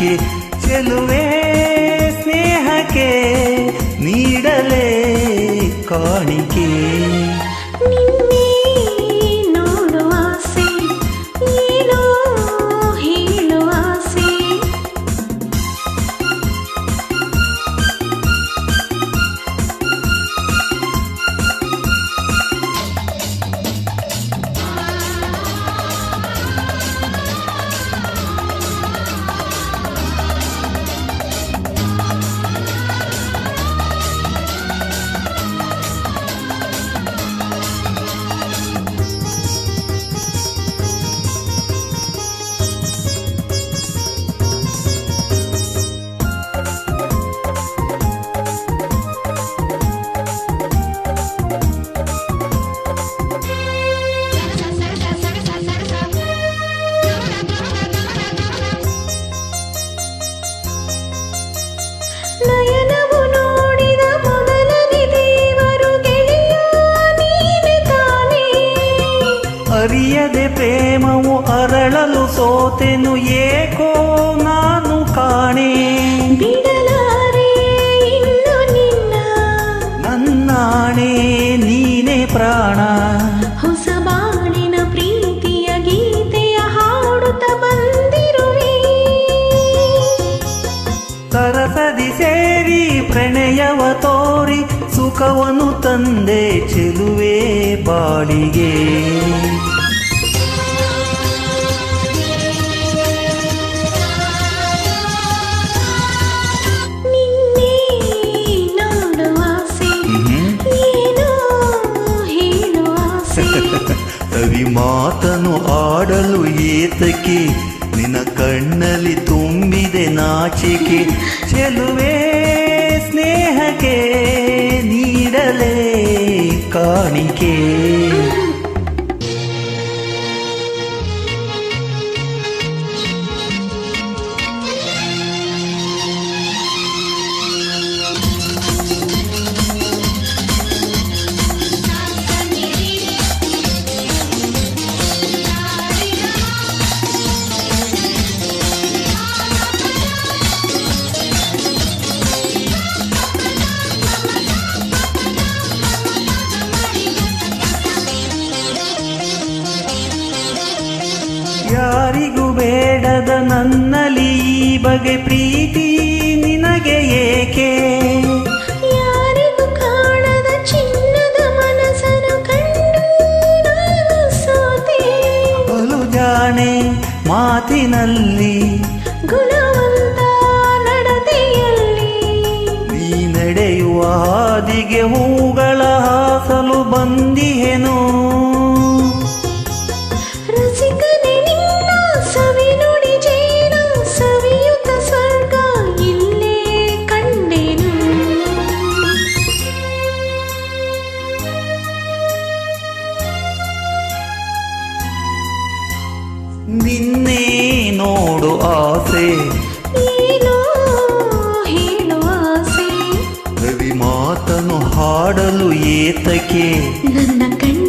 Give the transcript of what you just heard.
ನಾಚಿಕೆ ಚೆಲುವೆ ಸ್ನೇಹಕ್ಕೆ ನೀಡಲೇ ಕಾಣಿಕೆ. ನಿನ್ನೆ ನೋಡುವ ಆಸೆ ಏನೋ ಹೇಳುವ ಆಸೆ. ನಯನವು ನೋಡಿದ ಮೊದಲನೇ ದೇವರು ಗೆಳೆಯ ನೀನೆ ತಾನೇ. ಅರಿಯದೆ ಪ್ರೇಮವು ಅರಳಲು ಸೋತೆನು ಏಕೋ ನಾನು ಕಾಣೆ. ಬಿಡಲಾರೆ ಇನ್ನು ನಿನ್ನ ನನ್ನಾಣೆ ನೀನೆ ಪ್ರಾಣ. ಹೊಸ ಬಾಳಿನ ಪ್ರೀತಿಯ ಗೀತೆಯ ಹಾಡುತ್ತ ಬಂದಿರುವೆ. ಸರಸದಿ ಸೇರಿ ಪ್ರಣಯವ ತೋರಿ ಸುಖವನ್ನು ತಂದೆ ಚೆಲುವೆ ಬಾಳಿಗೆ. ನಿನ್ನೆ ನೋಡುವ ಆಸೆ ಏನೋ ಹೇಳುವ ಆಸೆ. ಕವಿ ಮಾತನು ಆಡಲು ಏತಕ್ಕೆ ನಿನ್ನ ಕಣ್ಣಲ್ಲಿ ತುಂಬಿದೆ ನಾಚಿಕೆ ಚೆಲುವೆ ಸ್ನೇಹಕ್ಕೆ ನೀಡಲೇ ಕಾಣಿಕೆ. ಯಾರಿಗೂ ಬೇಡದ ನನ್ನಲ್ಲಿ ಈ ಬಗೆ ಪ್ರೀತಿ ನಿನಗೆ ಏಕೆ. ಯಾರಿಗೂ ಕಾಣದ ಚಿನ್ನದ ಮನಸ್ಸನ್ನು ಕಂಡು ನಾನು ಸೋತೆ. ಬಲು ಜಾಣೆ ಮಾತಿನಲ್ಲಿ ಗುಣವಂತ ನಡತೆಯಲ್ಲಿ ನೀ ನಡೆಯುವ ಹಾದಿಗೆ ಹೂಗಳ ಹಾಸಲು ಬಂದಿಹೆನು. ರಸಿಕನೆ ನಿನ್ನ ಸವಿ ನುಡಿ ಜೇನ ಸವಿಯುತ ಸ್ವರ್ಗ ಇಲ್ಲೇ ಕಂಡೆನು. ನಿನ್ನೆ ನೋಡು ಆಸೆ ಏನೋ ಹೇಳುವ ಆಸೆ. ಕವಿ ಮಾತನು ಹಾಡಲು ಏತಕ್ಕೆ ನನ್ನ ಕಣ್ಣ